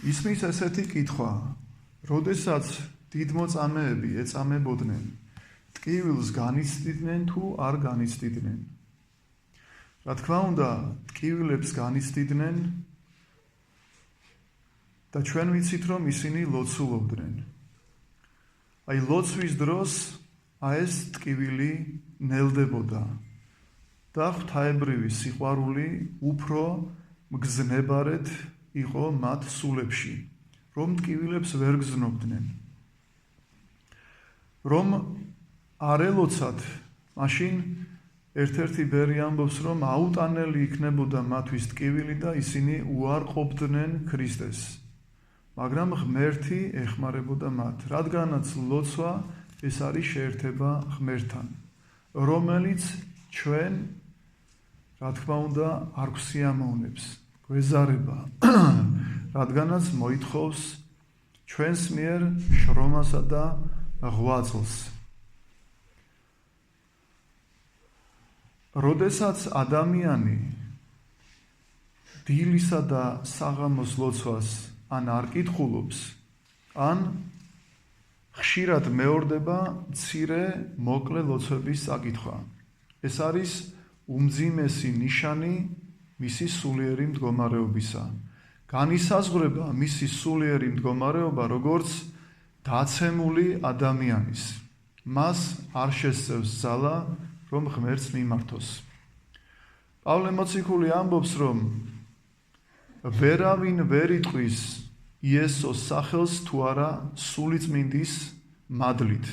ისმის ესეთი კითხვა, როდესაც დიდმოწამეები ეწამებოდნენ, ტკივილს განიცდიდნენ თუ არ განიცდიდნენ. რა თქმა უნდა, ტკივილებს განიცდიდნენ და ჩვენ ვიცით, რომ ისინი ლოცულობდნენ. აი ლოცვის დროს ეს ტკივილი ნელდებოდა და ღვთაებრივი სიყვარული უფრო მგზნებარეთ იყო მათ სულებში, რომ ტკივილებს ვერ გზნობდნენ. რომ არ ელოცათ, მაშინ ერთ-ერთი ბერი ამბობს, რომ აუტანელი იქნებოდა მათთვის ტკივილი და ისინი უარყოფდნენ ქრისტეს. მაგრამ ღმერთი ეხმარებოდა მათ, რადგანაც ლოცვა ეს არის შეერთება ღმერთთან, რომელიც ჩვენ, რა თქმა უნდა, არ გვსიამოვნებს, გვეზარება, რადგანაც მოითხოვს ჩვენს მიერ შრომასა და ღვაწლს. როდესაც ადამიანი დილისა და საღამოს ლოცვას ან არ კითხულობს, ან ხშირად მეორდება მცირე მოკლე ლოცვების საკითხვა. ეს არის უმძიმესი ნიშანი მისი სულიერი მდგომარეობისა. განისაზღვრება მისი სულიერი მდგომარეობა როგორც დაცემული ადამიანის. მას არ შესწევს ძალა, რომ ღმერთს მიმართოს. პავლე მოციქული ამბობს, რომ ვერავინ ვერ იტყვის იესოს სახელს თუ არა სულიწმინდის მადლით.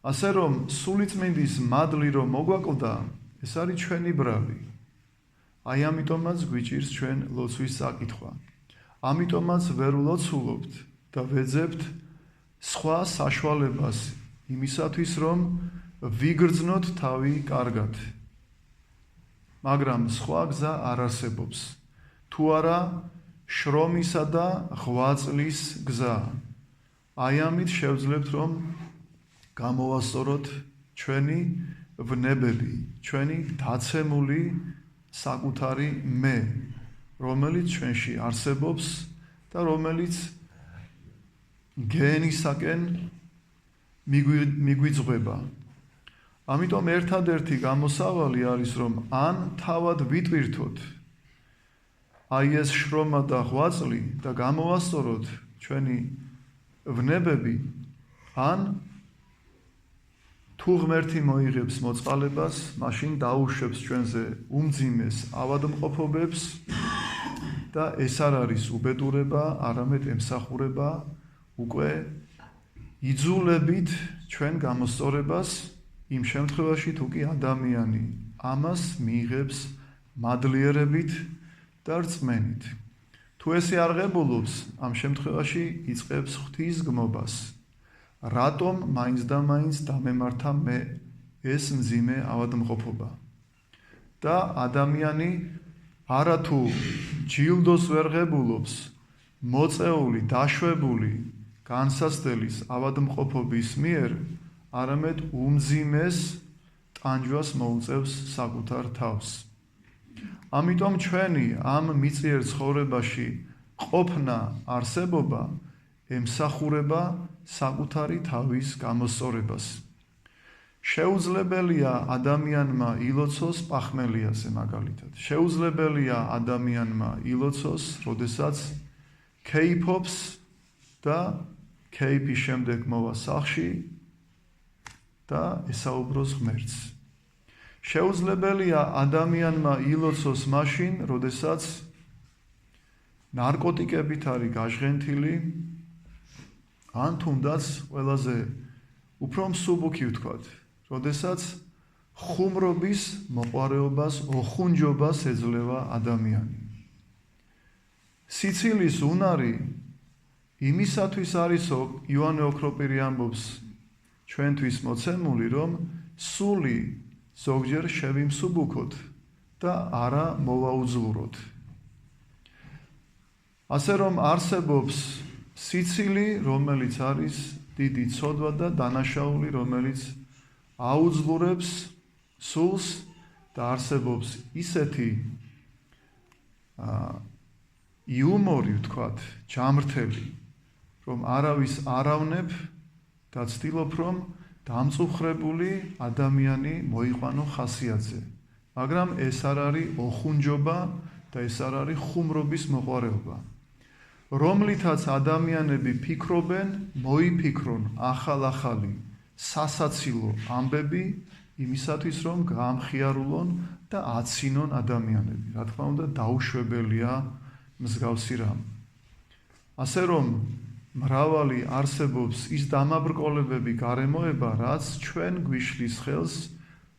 ასე რომ სულიწმინდის მადლი რომ მოგვაკლდა, ეს არის ჩვენი ბრალი. აი ამიტომაც გვიჭირს ჩვენ ლოცვის საკითხვა. ამიტომაც ვერ ვლოცულობთ და ვეძებთ სხვა საშუალებას იმისათვის, რომ ვიგრძნოთ თავი კარგად. მაგრამ სხვა გზა არ არსებობს. თუ არა შრომისა და ღვაწლის გზა. აი ამით შევძლებთ, რომ გამოვასწოროთ ჩვენი ვნებები, ჩვენი დაცემული საკუთარი მე, რომელიც ჩვენში არსებობს და რომელიც გენისაკენ მიგვიძღვება. ამიტომ ერთადერთი გამოსავალი არის, რომ ან თავად ვიტვირთოთ აი ეს შრომა და ღვაწლი და გამოვასწოროთ ჩვენი ვნებები, ან თუ ღმერთი მოიღებს მოწყალებას, მაშინ დაუშვებს ჩვენზე უმძიმეს ავადმყოფობებს და ეს არ არის უბედურება, არამედ ემსახურება უკვე იძულებით ჩვენ გამოსწორებას იმ შემთხვევაში, თუ კი ადამიანი ამას მიიღებს მადლიერებით და რწმენით. თუ ესე არ ღებულობს, ამ შემთხვევაში იწყებს ღვთის გმობას. რატომ მაინც და მაინც დამემართა მე ეს მძიმე ავადმყოფობა? და ადამიანი არათუ ჯილდოს ვერ ღებულობს მოწეული, დაშვებული განსასწრების ავადმყოფობის მიერ, არამედ უმძიმეს ტანჯვას მოუწევს საკუთარ თავს. ამიტომ ჩვენი ამ მიწიერ ცხოვრებაში ყოფნა არსებობა ემსახურება საკუთარი თავის გამოსწორებას. შეუძლებელია ადამიანმა ილოცოს პახმელიაზე მაგალითად. შეუძლებელია ადამიანმა ილოცოს, როდესაც ქეიფობს და ქეიფის შემდეგ მოვა სახლში და ესაუბროს ღმერთს. შეუძლებელია ადამიანმა ილოცოს მაშინ, როდესაც ნარკოტიკებით არის გაჟღენთილი, ან თუნდაც ყველაზე უფრო მსუბუქი ვთქვათ, როდესაც ხუმრობის მოყვარეობას, ოხუნჯობას ეძლევა ადამიანი. სიცილის უნარი იმისათვის არისო, იოანე ოქროპირი ამბობს ჩვენთვის მოცემული, რომ სული ზოგჯერ შევიმსუბუქოთ და არა მოვაუძლუროთ. ასე რომ არსებობს სიცილი, რომელიც არის დიდი ცოდვა და დანაშაული, რომელიც აუძლურებს სულს და არსებობს ისეთი იუმორი ვთქვათ, ჯამრთელი, რომ არავის არავნებ და ცდილობ, რომ დამწუხრებული ადამიანი მოიყვანო ხასიათზე. მაგრამ ეს არ არის ოხუნჯობა და ეს არ არის ხუმრობის მოყვარეობა. რომლითაც ადამიანები ფიქრობენ, მოიფიქრონ ახალ-ახალი სასაცილო ამბები იმისათვის, რომ გაამხიარულონ და აცინონ ადამიანები. რა თქმა უნდა, დაუშვებელია მსგავსი რამ. ასე რომ მრავალი არსებობს ის დამაბრკოლებები გარემოება, რაც ჩვენ გვიშლის ხელს,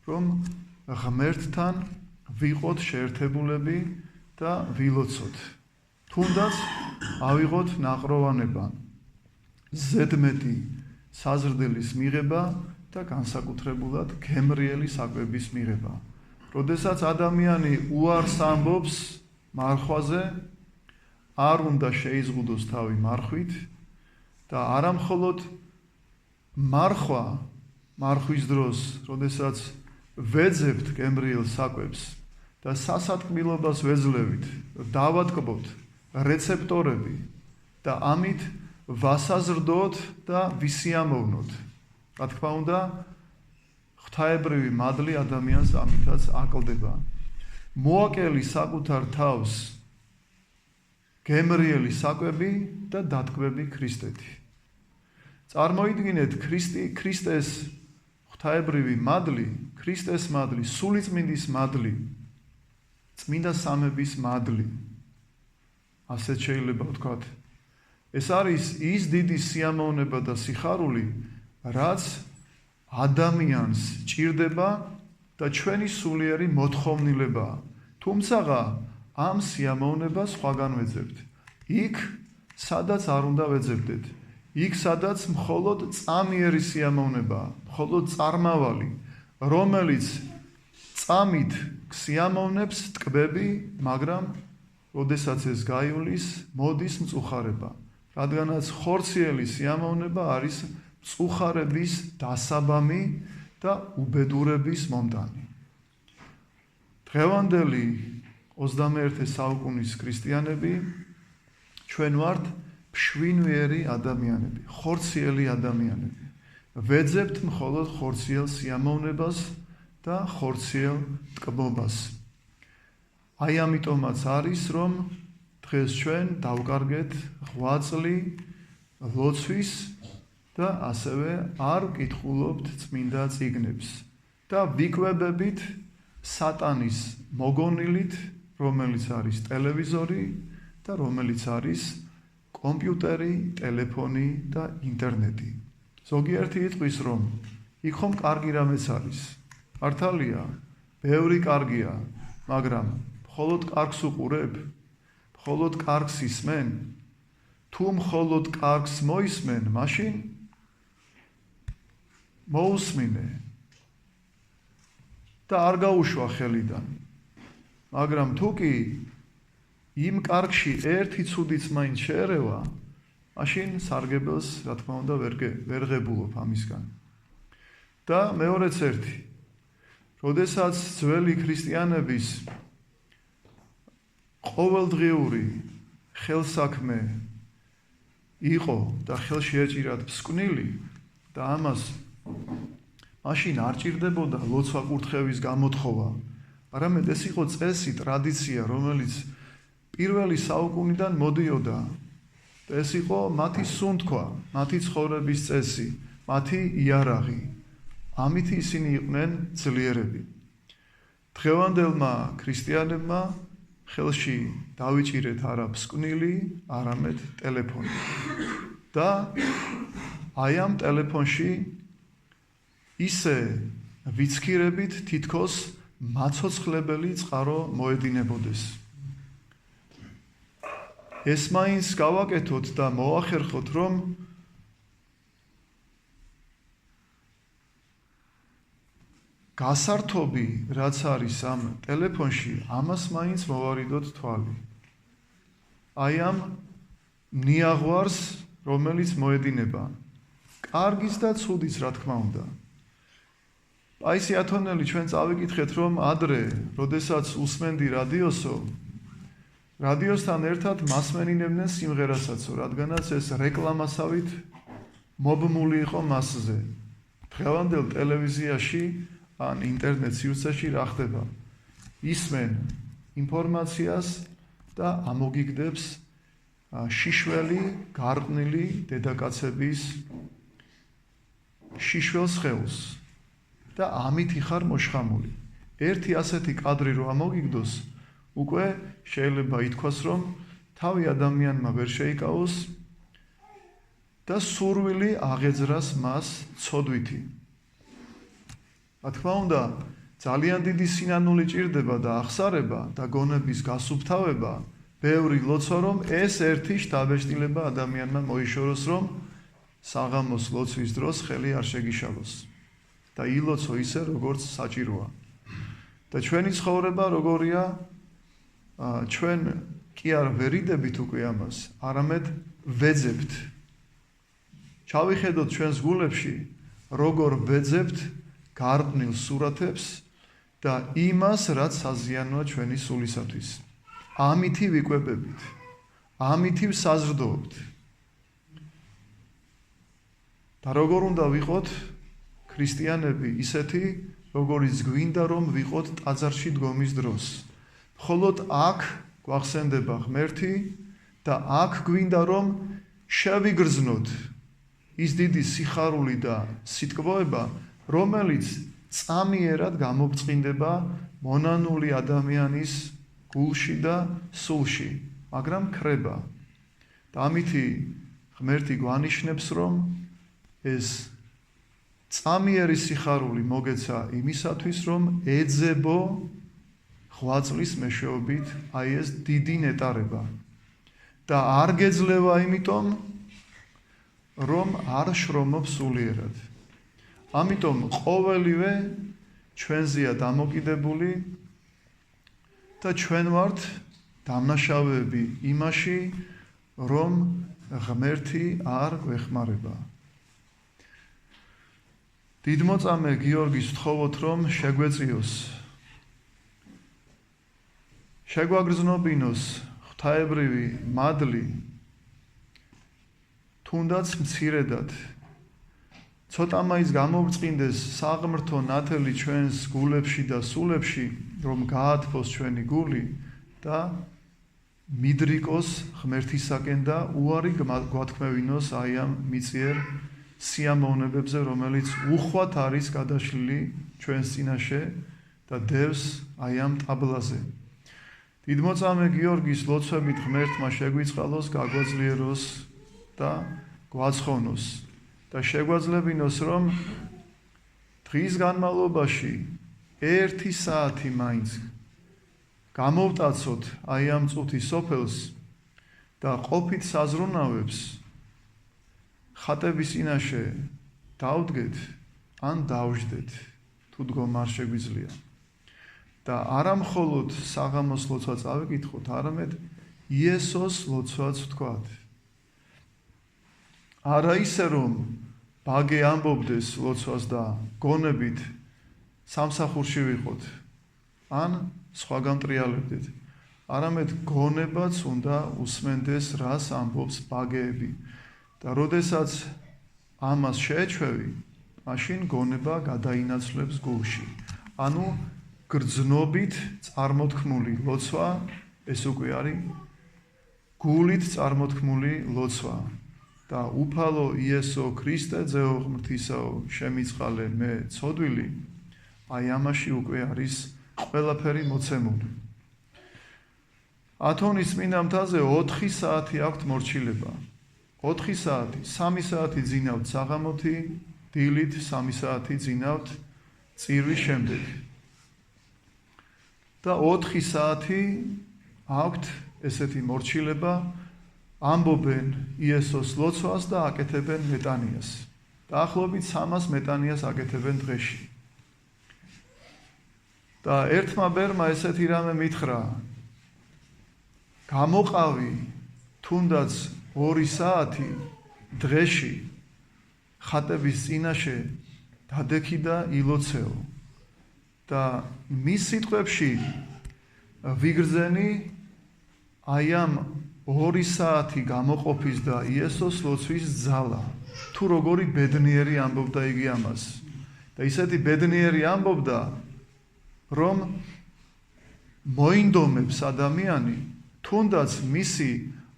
რომ ღმერთთან ვიყოთ შეერთებულები და ვილოცოთ. თუნდაც ავიღოთ ნაყროვანება, ზედმეტი საზრდელის მიღება და განსაკუთრებულად გემრიელი საკვების მიღება. როდესაც ადამიანი უარს ამბობს მარხვაზე, არ უნდა შეიზღუდოს თავი მარხვით და არა მხოლოდ მარხვის დროს, როდესაც ვეძებთ გემრიელ საკვებს და სასატკბილობას ვეძლევით, დავატკბოთ რეცეპტორები და ამით ვასაზრდოთ და ვისიამოვნოთ. რა თქმა უნდა, ღვთაებრივი მადლი ადამიანს ამითაც აკლდება. მოაკელი საკუთარ თავს გემრიელი საკვები და დატკბები ქრისტეთი. წარმოიდგინეთ ქრისტეს ღვთაებრივი მადლი, ქრისტეს მადლი, სულიწმინდის მადლი, წმინდა სამების მადლი. ასეთ შეიძლება ვთქვათ. ეს არის ის დიდი სიამოვნება და სიხარული, რაც ადამიანს ჭირდება და ჩვენი სულიერი მოთხოვნილებაა. თუმცა ამ სიამოვნებას სხვაგან ვეძებთ. იქ, სადაც არ უნდა ვეძებდეთ. იქ, სადაც მხოლოდ წამიერი სიამოვნებაა, მხოლოდ წარმავალი, რომელიც წამით სიამოვნებს ტკბები, მაგრამ როდესაც ეს გაივლის, მოდის მწუხარება. რადგანაც ხორციელი სიამოვნება არის მწუხარების დასაბამი და უბედურების მომტანი. დღევანდელი 21 საუკუნის ქრისტიანები ჩვენ ვართ მშვინვიერი ადამიანები, ხორციელი ადამიანები. ვეძებთ მხოლოდ ხორციელ სიამოვნებას და ხორციელ ტკბობას. აი ამიტომაც არის, რომ დღეს ჩვენ დავკარგეთ ღვაწლი ლოცვის და ასევე არ ვკითხულობთ წმინდა წიგნებს და ვიკვებებით სატანის მოგონილით, რომელიც არის ტელევიზორი და რომელიც არის კომპიუტერი, ტელეფონი და ინტერნეტი. ზოგიერთი იტყვის, რომ იქ ხომ კარგი რამეც არის. მართალია, ბევრი კარგია, მაგრამ მხოლოდ კარგს უყურებ, მხოლოდ კარგს ისმენ, თუ მხოლოდ კარგს მოისმენ, მაშინ მოусმინე და არ გაუშვა ხელიდან. მაგრამ თუ კი იმ კარგში ერთი ცუდიც მაინც შეერევა, მაშინ სარგებელს, რა თქმა უნდა, ვერ ღებულობ ამისგან. და მეორეც ერთი, როდესაც ძველი ქრისტიანების ყოველდღიური ხელსაქმე იყო და ხელში ეჭირათ მსკვნილი და ამას მაშინ არ ჭირდებოდა ლოცვა კურთხევის გამოთხოვა, არამედ ეს იყო წესი, ტრადიცია, რომელიც პირველი საუკუნიდან მოდიოდა. ეს იყო მათი სუნთქვა, მათი ცხოვრების წესი, მათი იარაღი. ამით ისინი იყვნენ ძლიერები. დღევანდელმა ქრისტიანებმა ხელში დავიჭირეთ არა მსკვნილი, არამედ ტელეფონი. და აი ამ ტელეფონში ისე ვიცქირებით თითქოს მაცოცხლებელი წყარო მოედინებოდეს. ეს მაინც გავაკეთოთ და მოახერხოთ, რომ გასართობი, რაც არის ამ ტელეფონში, ამას მაინც მოვარიდოთ თვალი. აი ამ ნიაღვარს, რომელიც მოედინება. კარგის და ცუდის, რა თქმა უნდა. პაისი ათონელი ჩვენ წავიკითხეთ, რომ ადრე, როდესაც უსმენდი რადიოსო, რადიოსთან ერთად მასმენინებდნენ სიმღერასაც, რადგანაც ეს რეკლამასავით მობმული იყო მასზე. დღევანდელ ტელევიზიაში ან ინტერნეტ სივრცეში რა ხდება? ისმენ ინფორმაციას და ამოგიგდებს შიშველი, გარყვნილი დედაკაცების შიშველ სხეულს და ამით იხარ მოშხამული. ერთი ასეთი კადრი რო ამოგიგდოს, უკვე შეიძლება ითქვას, რომ თავი ადამიანმა ვერ შეიკავოს და სურვილი აღეძრას მას ცოდვითი. რა თქმა უნდა, ძალიან დიდი სინანული ჭირდება და ახსარება და გონების გასუფთავება, ბევრი ლოცვა, რომ ეს ერთი შთაბეჭდილება ადამიანმა მოიშოროს, რომ საღამოს ლოცვის დროს ხელი არ შეგიშალოს და ილოცო ისე, როგორც საჭიროა. და ჩვენი ცხოვრება როგორია? ჩვენ კი არ ვერიდებით უკვე ამას, არამედ ვეძებთ. ჩავიხედოთ ჩვენს გულებში, როგორ ვეძებთ გარყვნილ სურათებს და იმას, რაც საზიანოა ჩვენი სულისათვის. ამითი ვიკვებებით, ამითი ვსაზრდოობთ. და როგორ უნდა ვიყოთ ქრისტიანები ისეთი, როგორიც გვინდა რომ ვიყოთ ტაძარში დგომის დროს. მხოლოდ აქ გვახსენდება ღმერთი და აქ გვინდა რომ შევიგრძნოთ ის დიდი სიხარული და სიტყვოება, რომელიც წამიერად გამობწყინდება მონანული ადამიანის გულში და სულში, მაგრამ ქრება. და ამითი ღმერთი გვანიშნებს, რომ ეს წამიერი სიხარული მოგეცა იმისათვის, რომ ეძებო ღვაწლის მეშვეობით აი ეს დიდი ნეტარება და არ გეძლევა იმიტომ, რომ არ შრომობ სულიერად. ამიტომ ყოველივე ჩვენზეა დამოკიდებული და ჩვენ ვართ დამნაშავეები იმაში, რომ ღმერთი არ გვეხმარება. დიდმოწამე გიორგის ვთხოვოთ, რომ შეგვეწიოს, შეგვაგრძნობინოს ღვთაებრივი მადლი, თუნდაც მცირედად, ცოტა მაინც გამობრწყინდეს საღმრთო ნათელი ჩვენს გულებში და სულებში, რომ გაათბოს ჩვენი გული და მიდრიკოს ღმერთისაკენ და უარი გვათქმევინოს აი ამ მიწიერ სიამოვნებებზე, რომელიც უხვად არის გადაშლილი ჩვენს წინაშე და დევს აი ამ ტაბლაზე. დიდმოწამე გიორგის ლოცვებით ღმერთმა შეგვიწყალოს, გაგვაძლიეროს და გვაცხოვნოს და შეგვაძლებინოს, რომ დღის განმავლობაში 1 საათი მაინც გამოვტაცოთ აი ამ წუთის სოფელს და ყოფით საზრუნავებს ხატების წინაშე დავდგეთ ან დავждეთ, თუ დგომა არ შეგვიძლია. და არა მხოლოდ საღამოს ლოცვა წავიკითხოთ, არამედ იესოს ლოცვაც ვთქვათ. არა ისე, რომ ბაგე ამბობდეს ლოცვას და გონებით სამსახურში ვიყოთ, ან სხვა გამტრიალებდეთ, არამედ გონებაც უნდა უსმენდეს, რას ამბობს ბაგეები. და როდესაც ამას შეეჩვევი, მაშინ გონება გადაინაცვლებს გულში. ანუ გრძნობით წარმოთქმული ლოცვა, ეს უკვე არის გულით წარმოთქმული ლოცვა. და უფალო იესო ქრისტე, ძეო ღმრთისაო, შემიწყალე მე ცოდვილი, აი ამაში უკვე არის ყველაფერი მოცემული. ათონის წმინდა მთაზე 4 საათი აქვთ მორჩილება. 4 საათი, 3 საათი ძინავთ საღამოთი, დილით 3 საათი ძინავთ წირვის შემდეგ. და 4 საათი აქვთ ესეთი მორჩილება, ამბობენ იესოს ლოცვას და აკეთებენ მეტანიას. დაახლოებით 300 მეტანიას აკეთებენ დღეში. და ერთმა ბერმა ესეთი რამე მითხრა, გამოყავი თუნდაც 2 საათი დღეში ხატების წინაშე დადექი და ილოცეო. და მის სიტყვებში ვიგრძენი აი ამ 2 საათი გამოყოფის და იესოს ლოცვის ძალა. თუ როგორი ბედნიერი ამბობდა იგი ამას. და ისეთი ბედნიერი ამბობდა, რომ მოინდომებს ადამიანი, თუნდაც მისი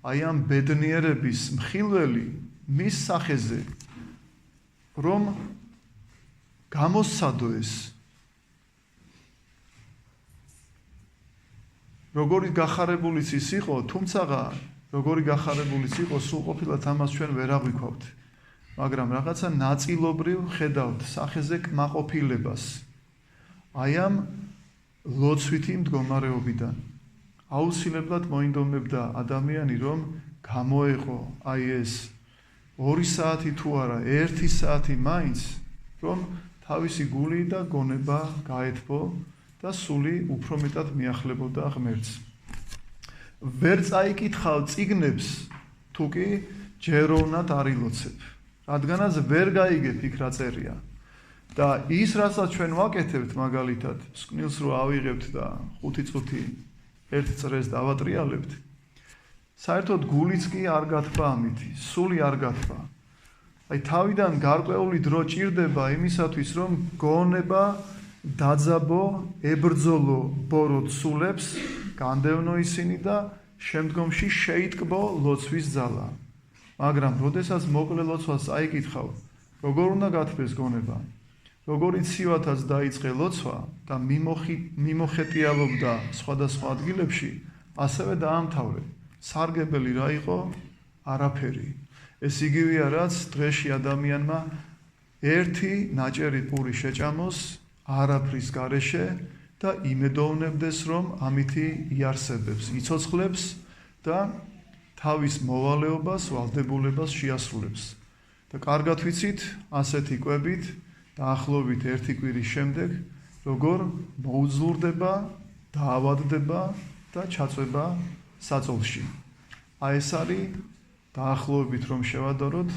აი ამ ბედნიერების მხილველი მის სახეზე, რომ გამოსცადო ეს. როგორი გახარებულიც ის იყო, თუმცა როგორი გახარებულიც იყო, სრულყოფილად ამას ჩვენ ვერ აღვიქვავთ. მაგრამ რაღაცა ნაწილობრივ ხედავთ სახეზე კმაყოფილებას. აი ამ ლოცვითი მდგომარეობიდან. აუცილებლად მოინდომებდა ადამიანი, რომ გამოეყო აი ეს 2 საათი თუ არა, 1 საათი მაინც, რომ თავისი გული და გონება გაეთბო და სული უფრო მეტად მიახლებოდა ღმერთს. ვერ წაიკითხავ წიგნებს, თუ კი ჯეროვნად არ ილოცებ. რადგანაც ვერ გაიგებ იქ რა წერია. და ის, რასაც ჩვენ ვაკეთებთ მაგალითად, სკნილს რო ავიღებთ და 5 წუთი ერთ წრეს დავატრიალებთ, საერთოდ გულიც კი არ გათბა ამით, სული არ გათბა. აი თავიდან გარკვეული დრო ჭირდება იმისათვის, რომ გონება დაძაბო, ებრძოლო ბოროტ სულებს, განდევნო ისინი და შემდგომში შეიტკბო ლოცვის ძალა. მაგრამ როდესაც მოკლე ლოცვას აიკითხავ, როგორ უნდა გათბეს გონება, როგორი ცივათაც დაიწყე ლოცვა და მიმოხეტიალობდა სხვადასხვა ადგილებში, ასევე დაამთავრე. სარგებელი რა იყო? არაფერი. ეს იგივეა, რაც დღეში ადამიანმა ერთი ნაჭერი პური შეჭამოს არაფრის გარეშე და იმედოვნებდეს, რომ ამითი იარსებებს, იცოცხლებს და თავის მოვალეობას, ვალდებულებას შეასრულებს. და კარგად ვიცით, ასეთი კვებით დაახლოებით 1 კვირის შემდეგ, როგორ მოუძლურდება, დაავადდება და ჩაწვება საწოლში. აი ეს არის დაახლოებით რომ შევადაროთ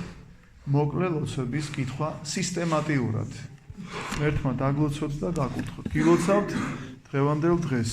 მოკლე ლოცვების კითხვა სისტემატიურად. ერთმა დაგლოცოთ და დაკურთხოთ. გილოცავთ დღევანდელ დღეს.